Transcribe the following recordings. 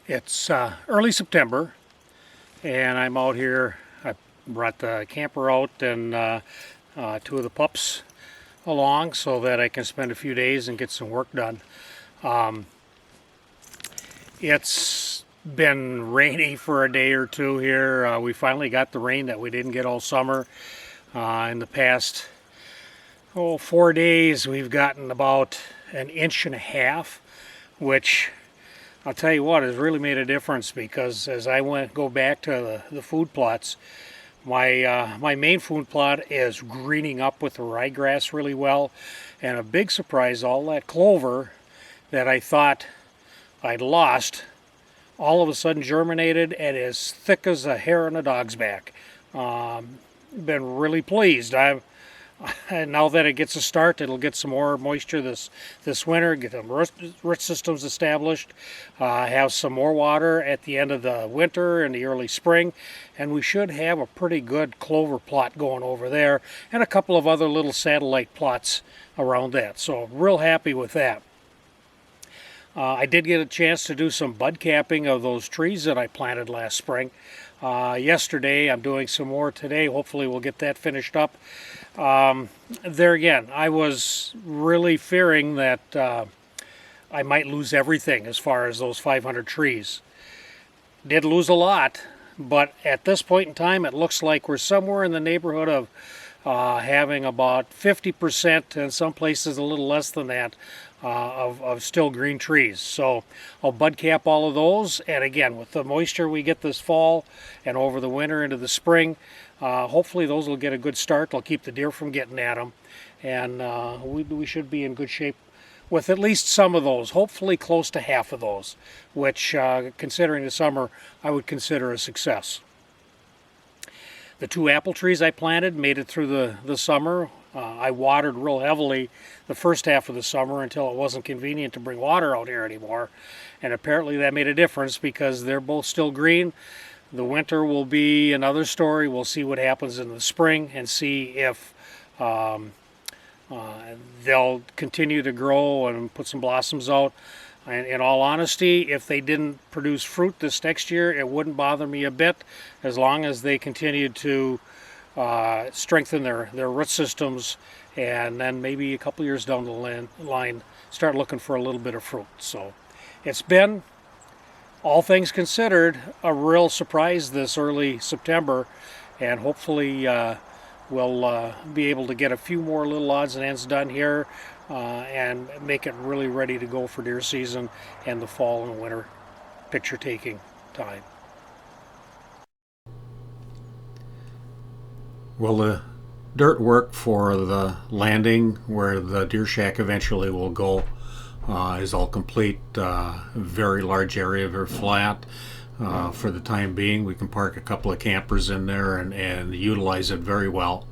It's early September, and I'm out here. I brought the camper out and two of the pups along so that I can spend a few days and get some work done. It's been rainy for a day or two here. We finally got the rain that we didn't get all summer. In the past 4 days, we've gotten about 1.5 inches, which I'll tell you what, has really made a difference, because as I go back to the food plots, my main food plot is greening up with the ryegrass really well, and a big surprise, all that clover that I thought I'd lost all of a sudden germinated and as thick as a hair on a dog's back. Been really pleased. Now that it gets a start, it'll get some more moisture this winter, get the root systems established, have some more water at the end of the winter and the early spring, and we should have a pretty good clover plot going over there, and a couple of other little satellite plots around that. So real happy with that. I did get a chance to do some bud capping of those trees that I planted last spring. Yesterday, I'm doing some more today. Hopefully we'll get that finished up. There again, I was really fearing that I might lose everything as far as those 500 trees. Did lose a lot, but at this point in time, it looks like we're somewhere in the neighborhood of having about 50%, and some places a little less than that, of still green trees. So I'll bud cap all of those, and again, with the moisture we get this fall and over the winter into the spring, hopefully those will get a good start. They'll keep the deer from getting at them, and we should be in good shape with at least some of those, hopefully close to half of those, which considering the summer, I would consider a success. The 2 apple trees I planted made it through the summer. I watered real heavily the first half of the summer until it wasn't convenient to bring water out here anymore. And apparently that made a difference, because they're both still green. The winter will be another story. We'll see what happens in the spring and see if they'll continue to grow and put some blossoms out. And in all honesty, if they didn't produce fruit this next year, it wouldn't bother me a bit, as long as they continued to strengthen their root systems, and then maybe a couple years down the line start looking for a little bit of fruit. So it's been, all things considered, a real surprise this early September, and hopefully we'll be able to get a few more little odds and ends done here and make it really ready to go for deer season and the fall and winter picture taking time. Well, the dirt work for the landing where the deer shack eventually will go is all complete. Very large area, very flat. For the time being, we can park a couple of campers in there and utilize it very well.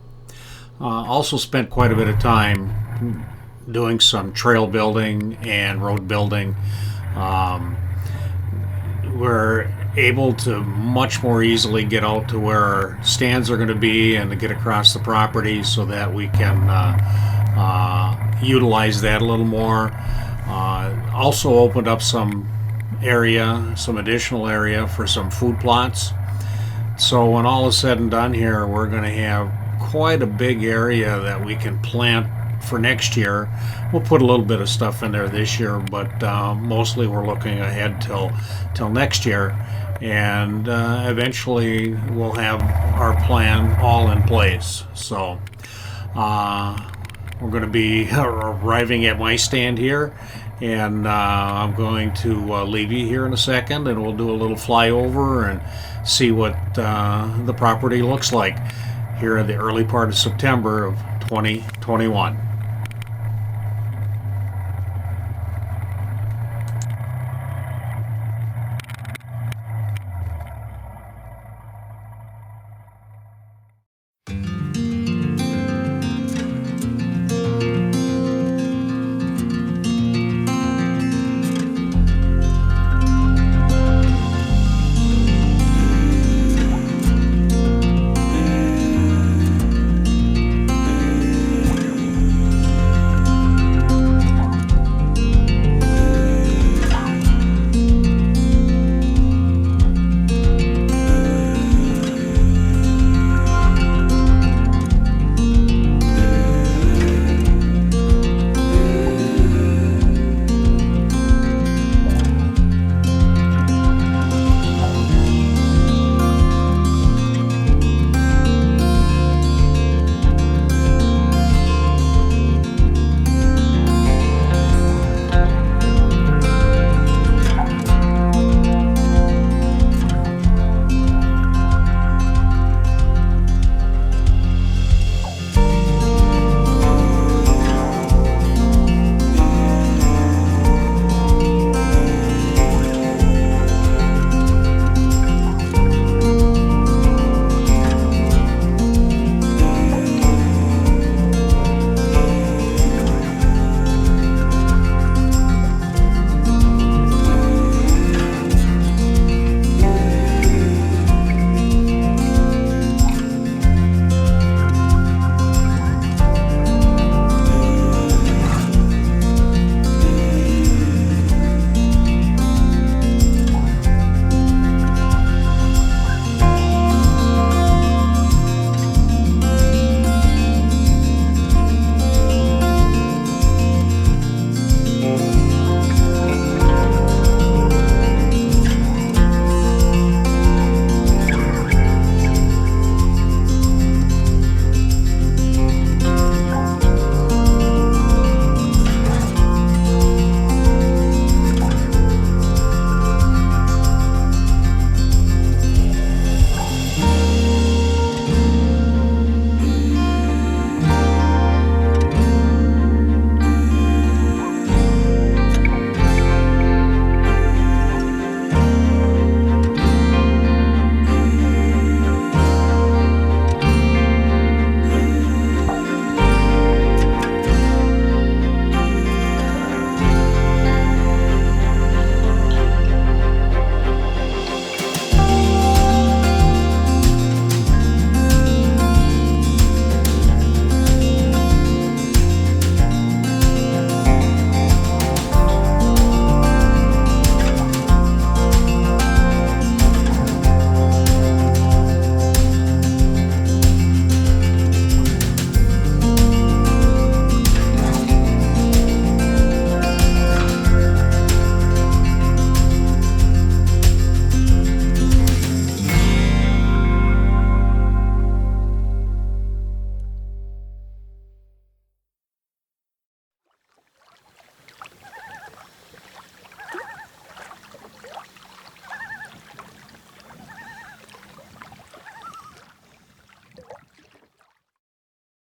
Also spent quite a bit of time doing some trail building and road building. We're able to much more easily get out to where our stands are going to be and to get across the property, so that we can utilize that a little more. Also opened up some additional area for some food plots. So when all is said and done here, we're going to have quite a big area that we can plant for next year. We'll put a little bit of stuff in there this year, but mostly we're looking ahead till next year, and eventually we'll have our plan all in place. So we're going to be arriving at my stand here, and I'm going to leave you here in a second, and we'll do a little flyover and see what the property looks like here in the early part of September of 2021.